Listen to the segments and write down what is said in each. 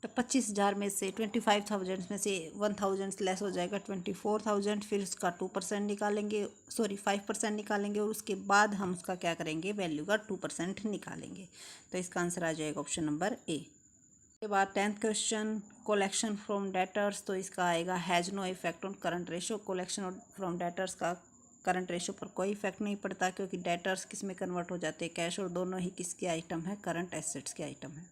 तो 25,000 में से 25,000 में से 1,000 लेस हो जाएगा 24,000, फिर उसका 2% निकालेंगे, सॉरी 5% निकालेंगे और उसके बाद हम उसका क्या करेंगे, वैल्यू का 2% निकालेंगे। तो इसका आंसर आ जाएगा ऑप्शन नंबर ए। के बाद 10th question, collection from debtors. तो इसका आएगा has no effect on current ratio. Collection from debtors का करंट रेशो पर कोई इफेक्ट नहीं पड़ता, क्योंकि डेटर्स किस में कन्वर्ट हो जाते हैं, कैश, और दोनों ही किसके आइटम है, करंट एसेट्स के आइटम है।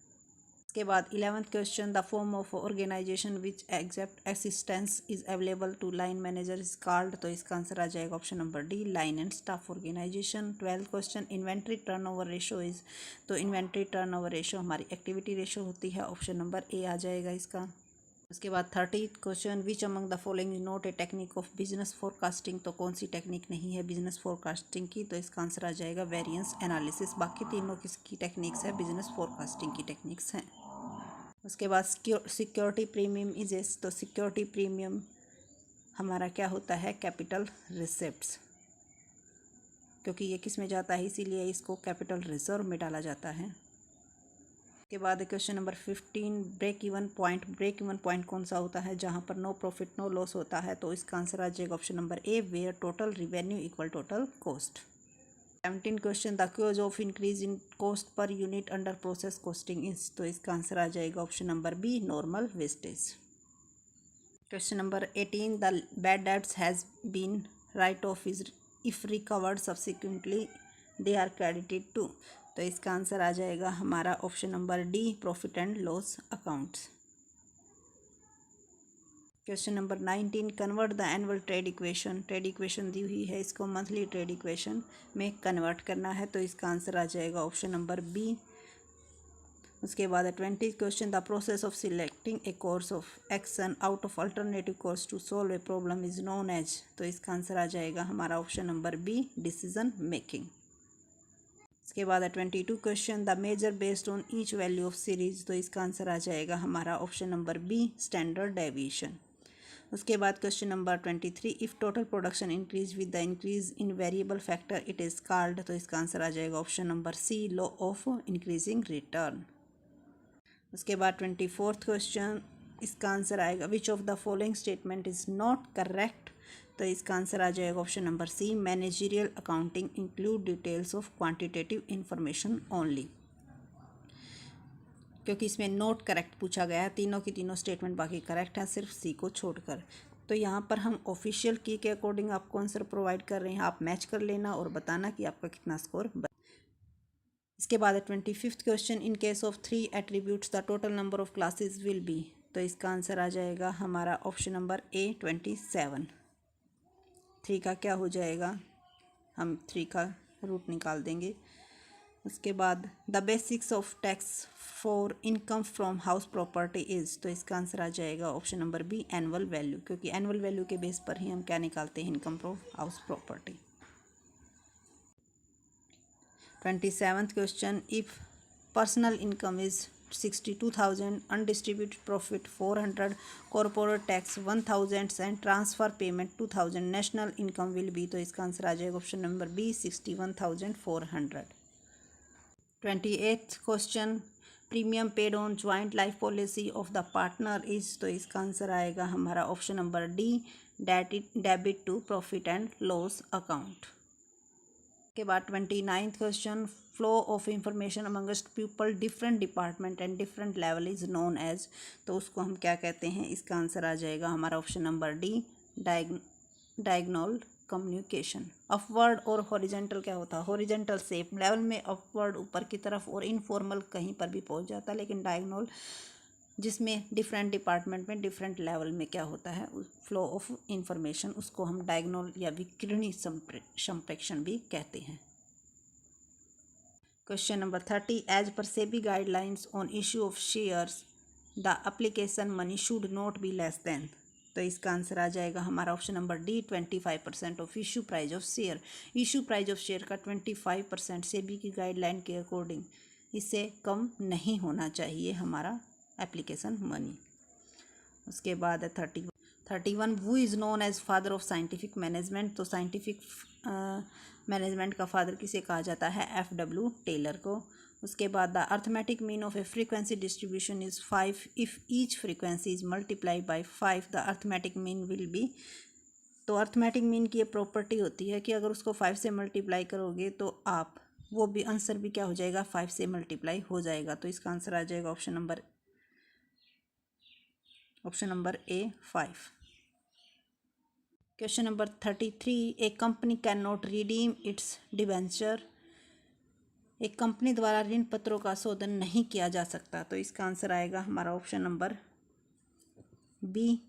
इसके बाद 11th question, the form of organisation which accept assistance is available to line manager is called. तो इसका आंसर आ जाएगा option number D, line and staff organisation. 12th question, inventory turnover ratio is. तो inventory turnover ratio हमारी activity ratio होती है, option number ए आ जाएगा इसका। उसके बाद 30th question, which among the following is not a technique of business forecasting. तो कौन सी टेक्निक नहीं है बिजनेस फोरकास्टिंग की। तो इसका आंसर आ जाएगा वेरिएंस एनालिसिस। बाकी तीनों किसकी टेक्निक्स है, बिजनेस फोरकास्टिंग की टेक्निक्स हैं। उसके बाद सिक्योरिटी प्रीमियम इजेस। तो सिक्योरिटी प्रीमियम हमारा क्या होता है, कैपिटल रिसिप्ट्स, क्योंकि ये किस में जाता है, इसीलिए इसको कैपिटल रिजर्व में डाला जाता है। के बाद question number 15, break even point. Break even point कौन सा होता है, जहाँ पर नो प्रॉफिट नो लॉस होता है। तो इसका आंसर आ जाएगा option number A, where total revenue equal total cost. 17 question, the cause of increase in cost per unit under process costing is. तो इसका आंसर आ जाएगा option number B, normal wastage. Question number 18, the bad debts has been write off is if recovered subsequently they are credited to. तो इसका answer आ जाएगा हमारा option number D, profit and loss accounts. Question number 19, convert the annual trade equation. Trade equation दी हुई है, इसको monthly trade equation में कन्वर्ट करना है। तो इसका आंसर आ जाएगा ऑप्शन नंबर बी। उसके बाद 20 question, the process of selecting a course of action out of alternative course to solve a problem is known as. तो इसका आंसर आ जाएगा हमारा option number B, decision making. इसके बाद 22 question, the measure based on each value of series. तो इसका answer आ जाएगा हमारा option number B, standard deviation. उसके बाद question number 23, if total production increase with the increase in variable factor it is called. तो इसका आंसर आ जाएगा option number C, law of increasing return. उसके बाद 24th क्वेश्चन, इसका आंसर आएगा which of the following statement is not correct. तो इसका आंसर आ जाएगा option number C, managerial accounting include details of quantitative information only, क्योंकि इसमें नोट करेक्ट पूछा गया है। तीनों की तीनों स्टेटमेंट बाकी करेक्ट हैं, सिर्फ सी को छोड़कर। तो यहाँ पर हम ऑफिशियल की के अकॉर्डिंग आपको आंसर प्रोवाइड कर रहे हैं, आप मैच कर लेना और बताना कि आपका कितना स्कोर। इसके बाद 25th question, in case of 3 attributes the total number of classes will be. तो इसका आंसर आ जाएगा हमारा ऑप्शन नंबर ए, 27। 3 का क्या हो जाएगा, हम 3 का रूट निकाल देंगे। उसके बाद the basics of tax for income from house property is. तो इसका आंसर आ जाएगा option number B, annual value, क्योंकि एनुअल वैल्यू के बेस पर ही हम क्या निकालते हैं, income from house property. 27th question, if personal income is 62,000, undistributed profit 400, corporate tax 1,000 and transfer payment 2,000, national income will be. तो इसका आंसर आ जाएगा option number B, 61,400। 28th question, premium paid on joint life policy of the partner is. तो इसका answer आएगा हमारा option number D, debit to profit and loss account. के बाद 29th question, flow of information amongst people different department and different level is known as. तो उसको हम क्या कहते हैं, इसका आंसर आ जाएगा हमारा option number D, diagonal communication. Upward और हॉरिजेंटल क्या होता है, हॉरिजेंटल सेम लेवल में अपवर्ड ऊपर की तरफ और इनफॉर्मल कहीं पर भी पहुंच जाता है, लेकिन डायगोनल जिसमें डिफरेंट डिपार्टमेंट में डिफरेंट लेवल में क्या होता है, फ्लो ऑफ इंफॉर्मेशन, उसको हम डायगोनल या विकिरणी संप्रेषण भी कहते हैं। Question number 30, as per SEBI guidelines on issue of shares the application money should not be less than. तो इसका आंसर आ जाएगा हमारा option number D, 25% of issue price of share. Issue price of share का 25% सेबी की guideline के according इससे कम नहीं होना चाहिए हमारा एप्लीकेशन मनी। उसके बाद है 31, who is known as father of scientific management. तो साइंटिफिक मैनेजमेंट का फादर किसे कहा जाता है, FW टेलर को। उसके बाद the arithmetic mean of a frequency distribution is 5 if each frequency is multiply by 5 the arithmetic mean will be. तो अर्थमेटिक मीन की ये प्रॉपर्टी होती है कि अगर उसको 5 से मल्टीप्लाई करोगे तो आप वो भी आंसर भी क्या हो जाएगा, 5 से मल्टीप्लाई हो जाएगा। तो इसका आंसर आ जाएगा option number A 5। Question number 33, A company can not redeem it's debenture. एक कंपनी द्वारा ऋण पत्रों का शोधन नहीं किया जा सकता। तो इसका आंसर आएगा हमारा option number B,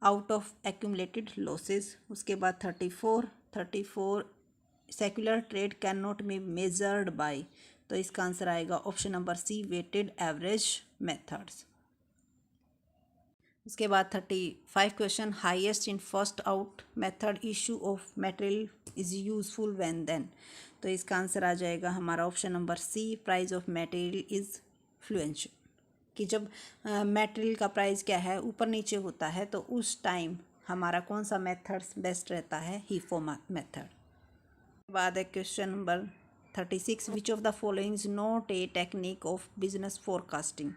out of accumulated losses. उसके बाद 34 secular trade cannot be measured by. तो इसका आंसर आएगा option number C, weighted average methods. उसके बाद 35 question, highest in first out method issue of material is useful when then. तो इसका answer आ जाएगा हमारा option number C, price of material is influential. कि जब मटेरियल का प्राइस क्या है, ऊपर नीचे होता है, तो उस टाइम हमारा कौन सा मेथड बेस्ट रहता है, हीफो मेथड। बाद है question number 36, which of the following is not a technique of business forecasting.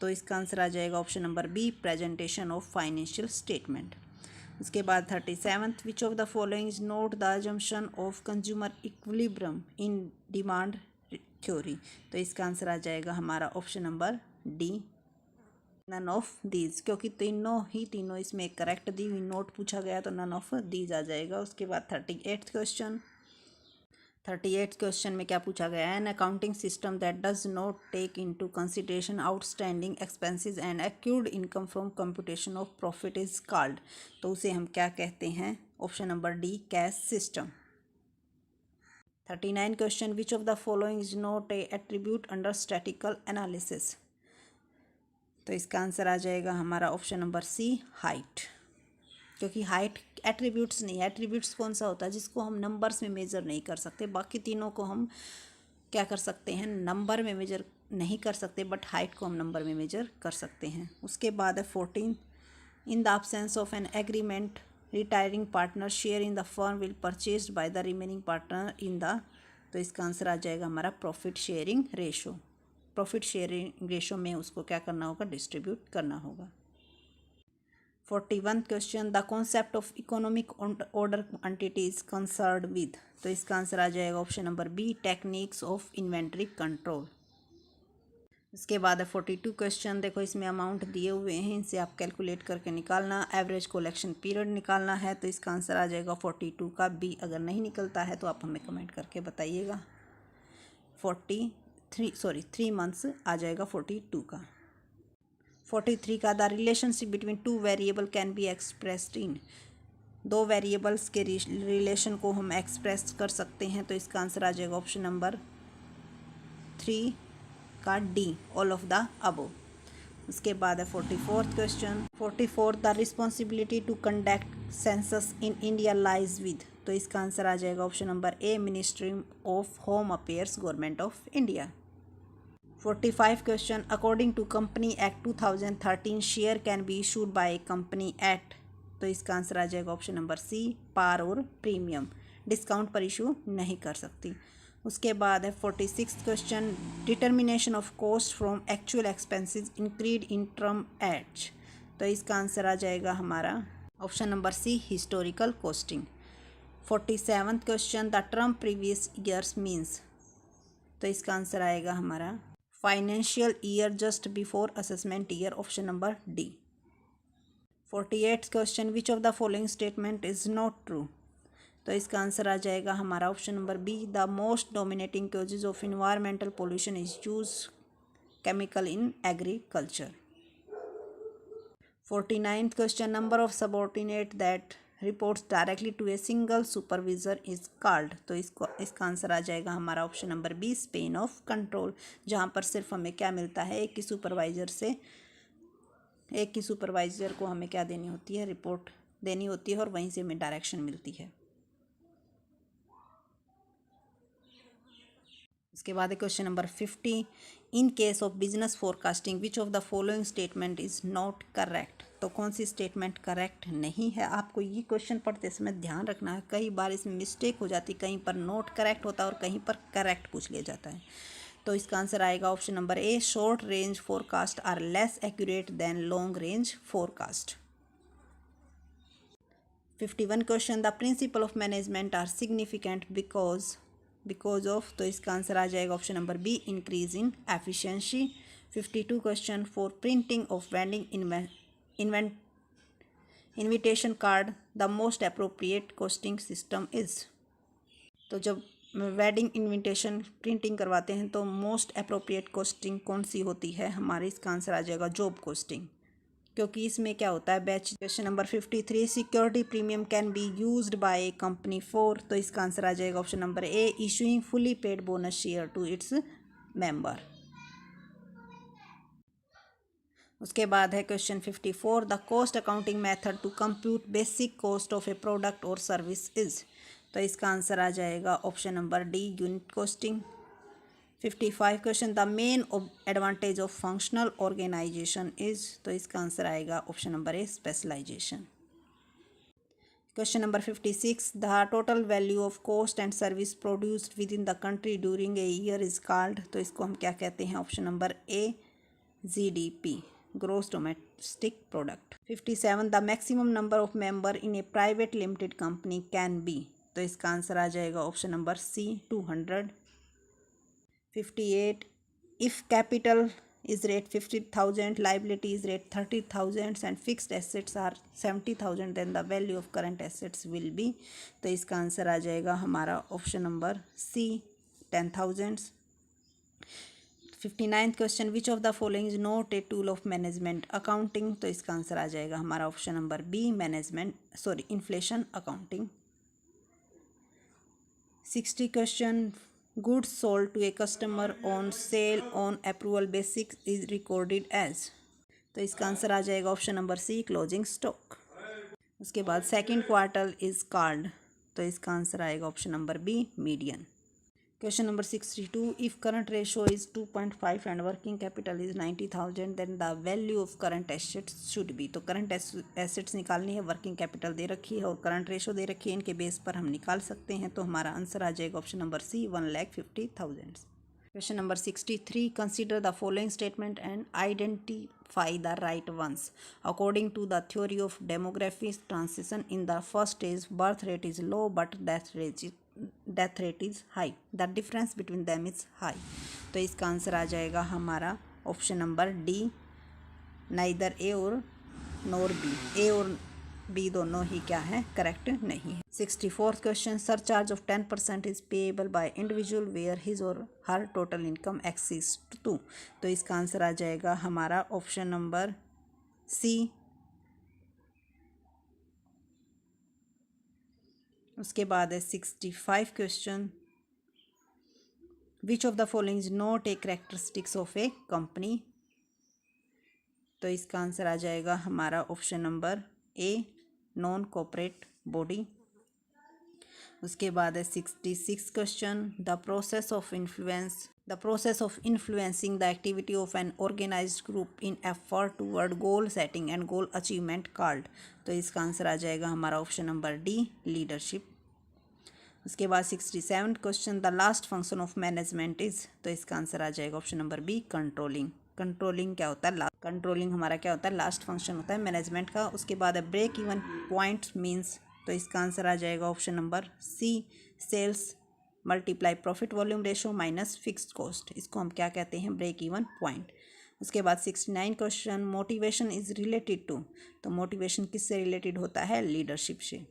तो इसका आंसर आ जाएगा option number B, presentation of financial statement. उसके बाद 37, which of the following is not the assumption of consumer equilibrium in demand theory. तो इसका answer आ जाएगा हमारा option number D, none of these, क्योंकि तीनों इसमें करेक्ट दी हुई नोट पूछा गया तो नन ऑफ दीज आ जाएगा। उसके बाद 38 क्वेश्चन में क्या पूछा गया है, an accounting system that does not take into consideration outstanding expenses and accrued income from computation of profit is called. तो उसे हम क्या कहते हैं, option number D, cash system. 39 question, which of the following is not a attribute under statistical analysis. तो इसका answer आ जाएगा हमारा ऑप्शन नंबर सी, हाइट, क्योंकि हाइट एट्रीब्यूट्स नहीं है। एट्रीब्यूट्स कौन सा होता है, जिसको हम नंबर्स में मेज़र नहीं कर सकते। बाकी तीनों को हम क्या कर सकते हैं, नंबर में मेजर नहीं कर सकते, बट हाइट को हम नंबर में मेजर कर सकते हैं। उसके बाद है 14, in the absence of an agreement retiring partner share in the firm will purchased by the remaining partner in the. तो इसका आंसर आ जाएगा हमारा profit sharing ratio. Profit sharing ratio में उसको क्या करना होगा, डिस्ट्रीब्यूट करना होगा। 41 question, the concept of economic order quantity is concerned with. तो इसका आंसर आ जाएगा option number B, techniques of inventory control. इसके बाद है 42 क्वेश्चन, देखो इसमें अमाउंट दिए हुए हैं, इनसे आप कैलकुलेट करके निकालना। एवरेज कलेक्शन पीरियड निकालना है। तो इसका आंसर आ जाएगा 42 का बी। अगर नहीं निकलता है तो आप हमें कमेंट करके बताइएगा। 3 मंथ्स आ जाएगा 42 का। 43 का, the relationship between two variable can be expressed in. दो वेरिएबल्स के रिलेशन को हम एक्सप्रेस कर सकते हैं। तो इसका आंसर आ जाएगा ऑप्शन नंबर 3 का D, all of the above. उसके बाद है 44 question, 44, the responsibility to conduct census in India lies with. तो इसका आंसर आ जाएगा option number A, ministry of home affairs, government of India. 45 question, according to company act 2013 share can be issued by company act. तो इसका answer आ जाएगा option number सी, पार और premium, discount पर इशू नहीं कर सकती। उसके बाद है 46 question, determination of cost from actual expenses incurred in term H. तो इसका आंसर आ जाएगा हमारा option number C, historical costing. 47 question, the term previous years means. तो इसका आंसर आएगा हमारा financial year just before assessment year, option number D. 48 question, which of the following statement is not true. तो इसका answer आ जाएगा हमारा option number B, the most dominating causes of environmental pollution is use chemical in agriculture. 49th question, number of subordinate that reports directly to a single supervisor is called. तो इसका answer आ जाएगा हमारा option number B, span of control, जहाँ पर सिर्फ हमें क्या मिलता है, एक ही सुपरवाइजर को हमें क्या देनी होती है, रिपोर्ट देनी होती है, और वहीं से हमें डायरेक्शन मिलती है। इसके बाद question number 50, in case of business forecasting which of the following statement is not correct. तो कौन सी स्टेटमेंट करेक्ट नहीं है। आपको ये क्वेश्चन पढ़ते समय ध्यान रखना है, कई बार इसमें मिस्टेक हो जाती, कहीं पर नॉट करेक्ट होता है और कहीं पर करेक्ट पूछ लिया जाता है। तो इसका आंसर आएगा option number A, short range forecast are less accurate than long range forecast. 51 question, the principle of management are significant because of, तो इसका आंसर आ जाएगा option number B, increase in efficiency. 52 question, for printing of wedding invitation card the most appropriate costing system is. तो जब wedding invitation printing करवाते हैं तो most appropriate costing कौन सी होती है हमारे, इसका आंसर आ जाएगा जॉब कॉस्टिंग, क्योंकि इसमें क्या होता है batch. Question number 53, security premium can be used by a company for, तो इसका आंसर आ जाएगा option number A, issuing fully paid bonus share to its member. उसके बाद है question 54, the cost accounting method to compute basic cost of a product और service is, तो इसका आंसर आ जाएगा option number D, unit costing. 55 question, the main advantage of functional organisation is, तो इसका आंसर आएगा option number A, specialisation. Question number 56, the total value of cost and service produced within the country during a year is called, तो इसको हम क्या कहते हैं, option number A, GDP, gross domestic product. 57, the maximum number of member in a private limited company can be, तो इसका answer आ जाएगा option number C, 200। 58, if capital is rate 50,000, liability is rate 30,000 and fixed assets are 70,000, then the value of current assets will be, तो इसका answer आ जाएगा हमारा option number C, 10,000। 59th question, which of the following is not a tool of management accounting, तो इसका answer आ जाएगा हमारा option number B, inflation accounting. 60 question, goods sold to a customer on sale on approval basis is recorded as, तो इसका answer आ जाएगा option number C, closing stock. उसके बाद सेकंड क्वार्टर इज कॉल्ड, तो इसका आंसर आएगा option number B, median. Question number 62, if current ratio is 2.5 and working capital is 90,000 then the value of current assets should be, तो current assets निकालनी है, working capital दे रखी है और current ratio दे रखी है, इनके बेस पर हम निकाल सकते हैं, तो हमारा आंसर आ जाएगा option number C, 1,50,000। Question number 63, consider the following statement and identify the right ones. According to the theory of demographic transition in the first stage birth rate is low but death rate is high, the difference between them is high, तो इसका answer आ जाएगा हमारा option number D, neither A और nor B, ए और B दोनों ही क्या है, करेक्ट नहीं है। 64th question, surcharge of 10% is payable by individual where his or her total income axes 2, तो इसका आंसर आ जाएगा हमारा ऑप्शन नंबर सी। उसके बाद है 65 question, which of the following is not a characteristics of a company, तो इसका आंसर आ जाएगा हमारा option number A, non corporate body. उसके बाद है 66 question, the process of influencing the activity of an organised group in effort toward goal setting and goal achievement called, तो इसका आंसर आ जाएगा हमारा ऑप्शन नंबर डी, लीडरशिप। उसके बाद 67 question, the last function of management is, तो इसका answer आ जाएगा option number B, controlling. Controlling क्या होता है, कंट्रोलिंग हमारा क्या होता है, लास्ट फंक्शन होता है मैनेजमेंट का। उसके बाद है ब्रेक इवन पॉइंट मीन्स, तो इसका आंसर आ जाएगा option number C, sales multiply profit volume ratio minus fixed cost, इसको हम क्या कहते हैं, ब्रेक इवन पॉइंट। उसके बाद 69 question, motivation is related to, तो मोटिवेशन किससे रिलेटेड होता है, लीडरशिप से।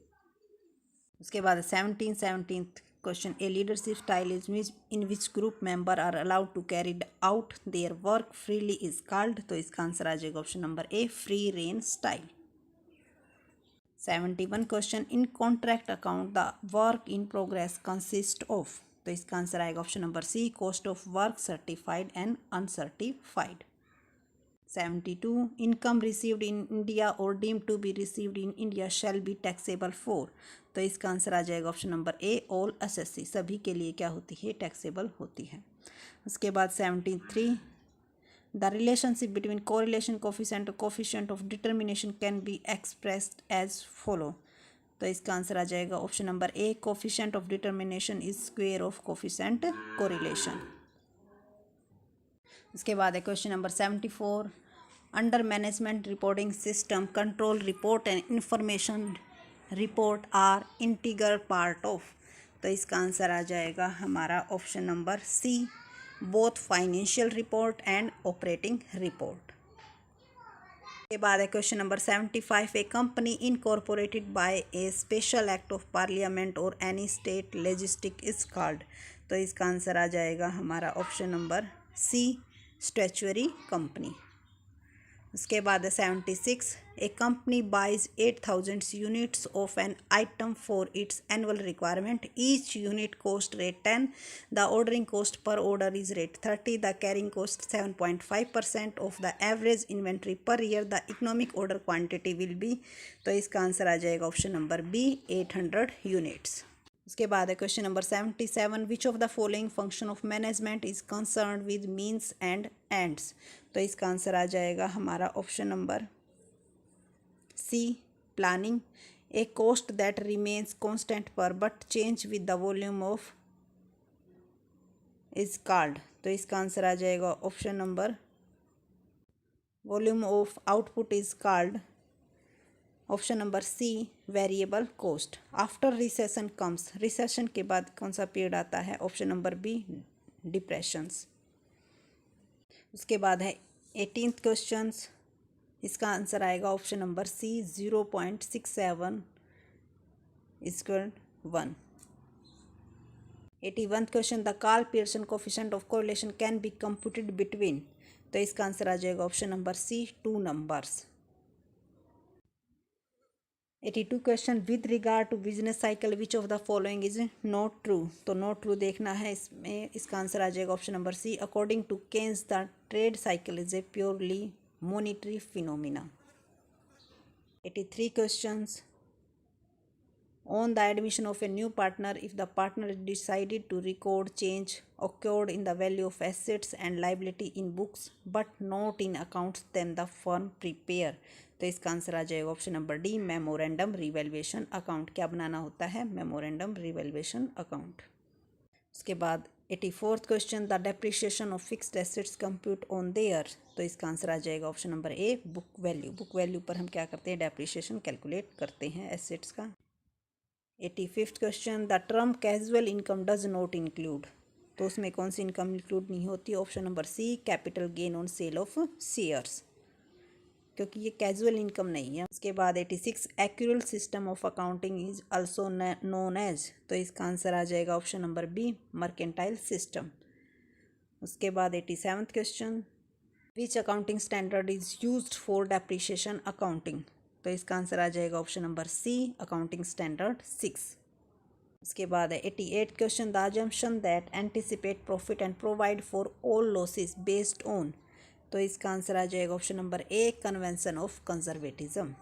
उसके बाद 17th question, a leadership style is in which group member are allowed to carry out their work freely is called, तो इसका आंसर आ जाएगा option number A, free rein style. 71 question, in contract account the work in progress consist of, तो इसका answer आएगा option number C, cost of work certified and uncertified. 72, income received in India और deemed to be received in India shall be taxable for, तो इसका answer आ जाएगा option number A, all SSC, सभी के लिए क्या होती है, टैक्सेबल होती है। उसके बाद 73, the relationship between correlation coefficient और coefficient of determination can be expressed as follow, तो इसका आंसर आ जाएगा option number A, coefficient of determination is square of coefficient correlation. उसके बाद है question number 74, under management reporting system control report and information report are integral part of. तो इसका answer आ जाएगा हमारा option number C, both financial report and operating report. के बाद है question number 75, a company incorporated by a special act of parliament और any state लेजिस्टिक इज कॉल्ड। तो इसका आंसर आ जाएगा हमारा option number C, statutory company. उसके बाद है 76, a company buys 8,000 units of an item for its annual requirement, each unit cost rate 10, the ordering cost per order is rate 30, the carrying cost 7.5% of the average inventory per year, the economic order quantity will be. तो इसका answer आ जाएगा option number B, 800 units. उसके बाद है question number 77, which of the following function of management is concern with means and ends. तो इसका answer आ जाएगा हमारा option number C, planning. A cost that remains constant per but change with the volume of is called. तो इसका answer आ जाएगा option number volume of output is called option number C, variable cost. After recession comes, recession के बाद कौन सा period आता है? Option number B, depressions. उसके बाद है 18th क्वेश्चन, इसका आंसर आएगा option number C, 0.67 equal 1। 81th question, the Karl Pearson coefficient of correlation can be computed between. तो इसका आंसर आ जाएगा option number C, 2 numbers. 82 question, with regard to business cycle which of the following is not true. तो not true देखना है इसमें, इसका answer आ जाएगा option number C, according to Keynes the trade cycle is a purely monetary phenomena. 83 questions, on the admission of a new partner, if the partner decided to record change occurred in the value of assets and liability in books but not in accounts, then the firm prepare। तो इसका answer आ जाएगा option number D, memorandum revaluation account. क्या बनाना होता है? Memorandum revaluation account. उसके बाद 84th question, the depreciation of fixed assets compute on their. तो इसका आंसर आ जाएगा ऑप्शन नंबर ए, बुक वैल्यू। बुक वैल्यू पर हम क्या करते हैं? डेप्रिसिएशन कैलकुलेट करते हैं एसेट्स का। 85th question, the term casual income does not include. तो उसमें कौन सी इनकम इंक्लूड नहीं होती? Option number C, capital gain on sale of shares, क्योंकि ये कैजुअल इनकम नहीं है। उसके बाद 86, accrual system of accounting is also known as. तो इसका आंसर आ जाएगा option number B, mercantile system. उसके बाद 87th question, which accounting standard is used for depreciation accounting. तो इसका आंसर आ जाएगा option number C, accounting standard 6। उसके बाद है 88 question, the assumption that anticipate profit and provide for all losses based on. तो इसका आंसर आ जाएगा option number A, convention of conservatism.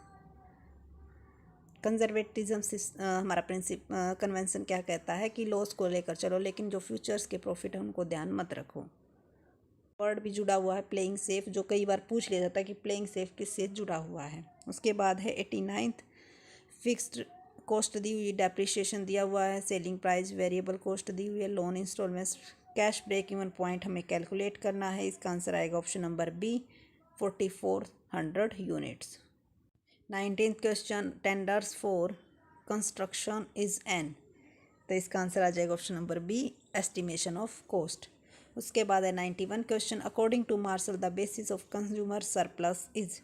Conservatism हमारा कन्वेंशन क्या कहता है कि लॉस को लेकर चलो, लेकिन जो फ्यूचर्स के प्रॉफिट है उनको ध्यान मत रखो। वर्ड भी जुड़ा हुआ है प्लेइंग सेफ, जो कई बार पूछ लिया जाता है कि प्लेइंग सेफ किससे जुड़ा हुआ है। उसके बाद है 89th, फिक्स्ड कॉस्ट दी हुई, डेप्रिसिएशन दिया हुआ है, सेलिंग प्राइस, वेरिएबल कॉस्ट दी हुई है, loan instalments, cash break even point हमें कैलकुलेट करना है। इसका आंसर आएगा option number B, 4400 units. 19th question, tenders for construction is an. तो इसका आंसर आ जाएगा option number B, estimation of cost. उसके बाद है 91 question, according to Marshall the basis of consumer surplus is.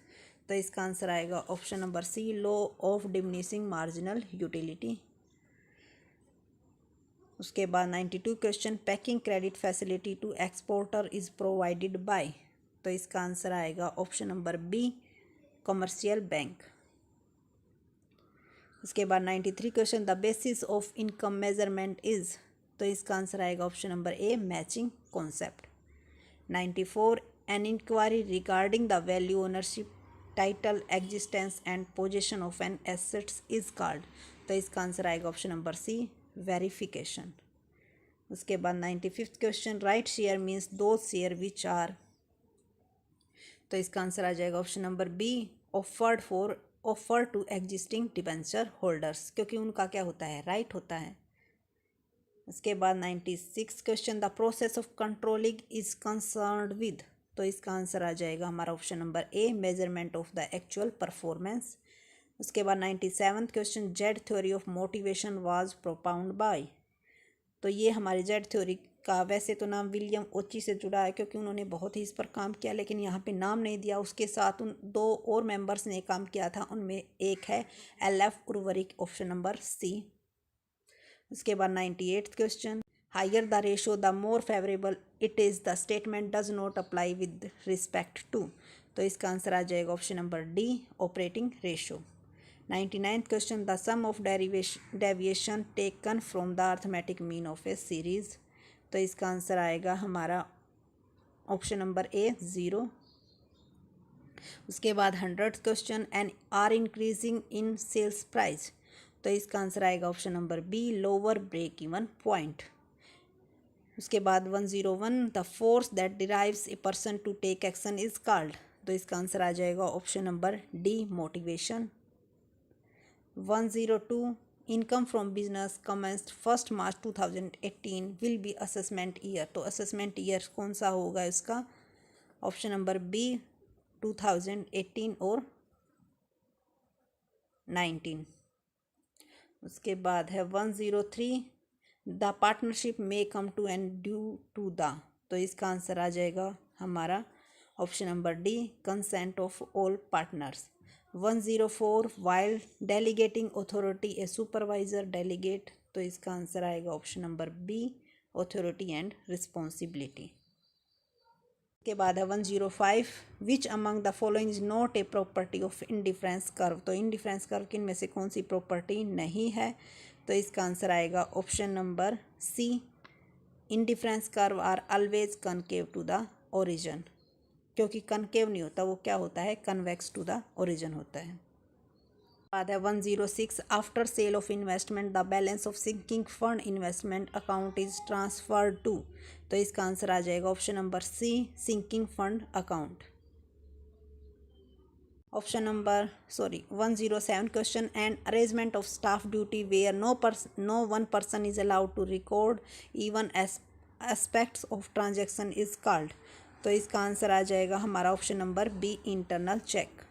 तो इसका आंसर आएगा option number C, law of diminishing marginal utility. उसके बाद 92 question, packing credit facility to exporter is provided by. तो इसका आंसर आएगा option number B, commercial bank. उसके बाद 93 question, the basis of income measurement is. तो इसका आंसर आएगा option number A, matching concept. 94, an inquiry regarding the value, ownership, title, existence and position of an assets is called. तो इसका answer आएगा option number सी, verification. उसके बाद 95th question, right share means दो share which are. तो इसका answer आ जाएगा option number B, offer to existing debenture holders, क्योंकि उनका क्या होता है? राइट होता है। उसके बाद 96 question, the process of controlling is concerned with. तो इसका आंसर आ जाएगा हमारा option number A, measurement of the actual performance. उसके बाद 97वां question, Z theory of motivation was propound by. तो ये हमारे जेड थ्योरी का वैसे तो नाम विलियम ओची से जुड़ा है क्योंकि उन्होंने बहुत ही इस पर काम किया, लेकिन यहाँ पे नाम नहीं दिया। उसके साथ उन 2 और मेंबर्स ने काम किया था, उनमें एक है LF उर्वरिक, ऑप्शन नंबर सी। उसके बाद 98th question, higher the ratio the more favourable it is the statement does not apply with respect to. तो इसका आंसर आ जाएगा option number D, operating ratio. 99th question, the sum of deviation taken from the arithmetic mean of a series. तो इसका answer आएगा हमारा option number ए, 0। उसके बाद 100th question, an are increasing in sales price. तो इसका आंसर आएगा option number B, lower break even point. उसके बाद 101, the force that derives a person to take action is called. तो इसका आंसर आ जाएगा option number D, motivation. 102, income from business commenced 1 March 2018 will be assessment year. तो assessment year कौन सा होगा इसका? ऑप्शन नंबर बी, 2018 और 19। उसके बाद है 103, the partnership may come to end due to the. तो इसका आंसर आ जाएगा हमारा option number D, consent of all partners. 104, while delegating authority a supervisor delegate. तो इसका आंसर आएगा option number B, authority and responsibility. के बाद है 105, which among the following is not a property of indifference curve. तो indifference curve किन में से कौन सी प्रॉपर्टी नहीं है? तो इसका आंसर आएगा option number C, indifference curve are always concave to the origin. क्योंकि कनकेव नहीं होता, वो क्या होता है? कन्वेक्स टू द ओरिजिन होता है। बाद है 106, after sale of investment the balance of sinking fund investment account is transferred to. तो इसका आंसर आ जाएगा option number C, sinking fund account. Option number 107 question, and arrangement of staff duty where no one person is allowed to record even aspects of transaction is called. तो इसका answer आ जाएगा हमारा option number B, internal check.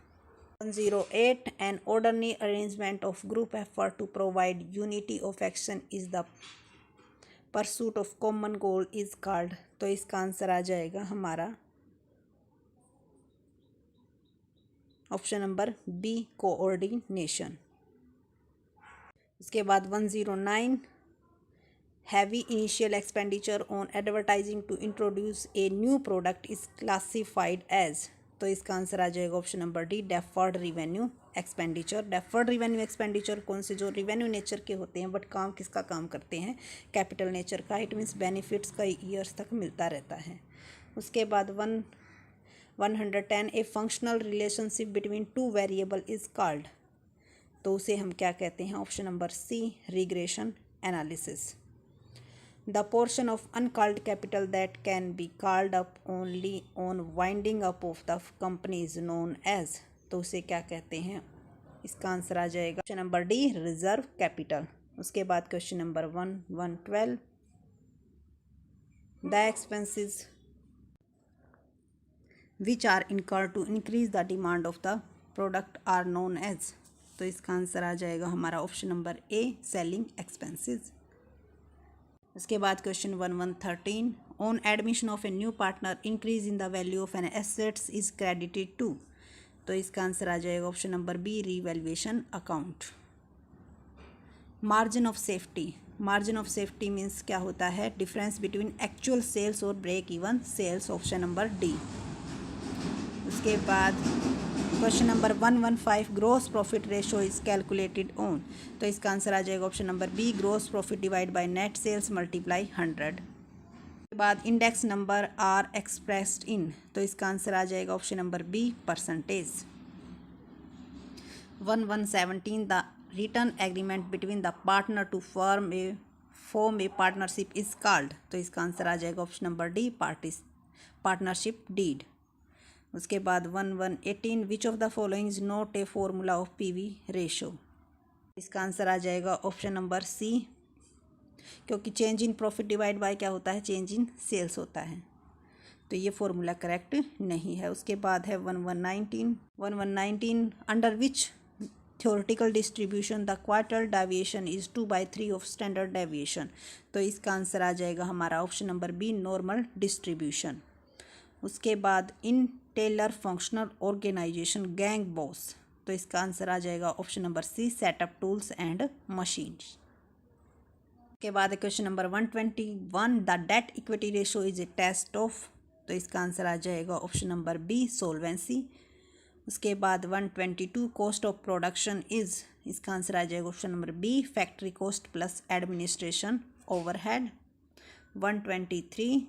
108, an orderly arrangement of group effort to provide unity of action is the pursuit of common goal is called. तो इसका answer आ जाएगा हमारा ऑप्शन नंबर बी, कोऑर्डिनेशन। इसके बाद 109, heavy initial expenditure on advertising to introduce a new product is classified as. तो इसका answer आ जाएगा option number D, deferred revenue expenditure. Deferred revenue expenditure कौन से? जो रिवेन्यू नेचर के होते हैं बट काम किसका काम करते हैं? कैपिटल नेचर का। इट मीन्स बेनिफिट्स कई ईयर्स तक मिलता रहता है। उसके बाद 110, a functional relationship between two variable is called. तो उसे हम क्या कहते हैं? Option number C, regression analysis. The portion of uncalled capital that can be called up only on winding up of the company is known as. तो उसे क्या कहते हैं? इसका आंसर आ जाएगा option number D, reserve capital. उसके बाद question number 112, the expenses which are incurred to increase the demand of the product are known as. तो इसका आंसर आ जाएगा हमारा option number A, selling expenses. उसके बाद question 1113, on admission of a new partner increase in the value of an assets is credited to. तो इसका answer आ जाएगा option number B, revaluation account. Margin of safety. Margin of safety means क्या होता है? Difference between actual sales और break even sales, option number D. उसके बाद question number 115, gross profit ratio is calculated on. तो इसका आंसर आ जाएगा option number B, gross profit divide by net sales multiply 100। उसके बाद index number are expressed in. तो इसका आंसर आ जाएगा option number B, percentage. 1117, the return agreement between the partner to form a partnership is called. तो इसका answer आ जाएगा option number D, partnership deed. उसके बाद 1118, which of the following is not a formula of PV ratio. इसका answer आ जाएगा option number C, क्योंकि change in profit divide by क्या होता है? चेंज इन सेल्स होता है। तो ये फॉर्मूला करेक्ट नहीं है। उसके बाद है 1119 under which theoretical distribution the quartile deviation is 2/3 of standard deviation। तो इसका आंसर आ जाएगा हमारा option number B, normal distribution. उसके बाद in Taylor functional organization gang boss, तो इसका आंसर आ जाएगा option number C, setup tools and machines. के बाद question number 121 the debt equity ratio is a test of, तो इसका आंसर आ जाएगा ऑप्शन नंबर बी, सोल्वेंसी। उसके बाद 122 कॉस्ट ऑफ प्रोडक्शन इज, इसका आंसर आ जाएगा option number B, factory cost plus administration overhead. 123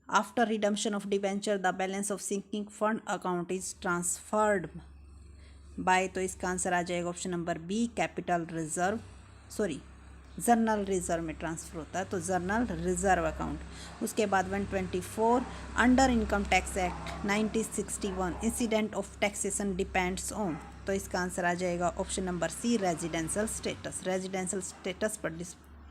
after redemption of debenture the balance of sinking fund account is transferred by, तो इसका आंसर आ जाएगा option number B, capital reserve, sorry general reserve में transfer होता है, तो general reserve account. उसके बाद 124 under income tax act 1961 incident of taxation depends on, तो इसका आंसर आ जाएगा option number C, residential status. Residential status पर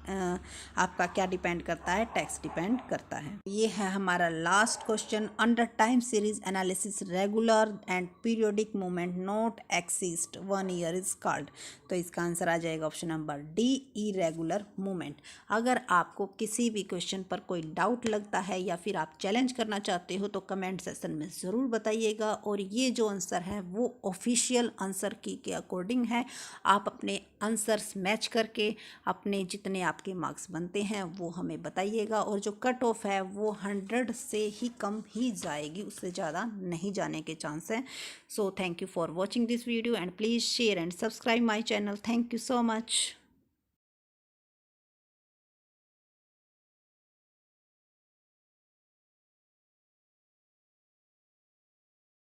आपका क्या डिपेंड करता है, टैक्स डिपेंड करता है। ये है हमारा last question, under time series analysis regular and periodic movement not exist 1 year is called, तो इसका आंसर आ जाएगा option number D, irregular movement. अगर आपको किसी भी क्वेश्चन पर कोई डाउट लगता है या फिर आप चैलेंज करना चाहते हो तो कमेंट सेक्शन में ज़रूर बताइएगा, और ये जो आंसर है वो ऑफिशियल आंसर की के अकॉर्डिंग है। आप अपने आंसर्स मैच करके अपने जितने आपके मार्क्स बनते हैं वो हमें बताइएगा, और जो कट ऑफ है वो 100 से ही कम ही जाएगी, उससे ज़्यादा नहीं जाने के चांस हैं। So thank you for watching this video and please share and subscribe my channel. Thank you so much.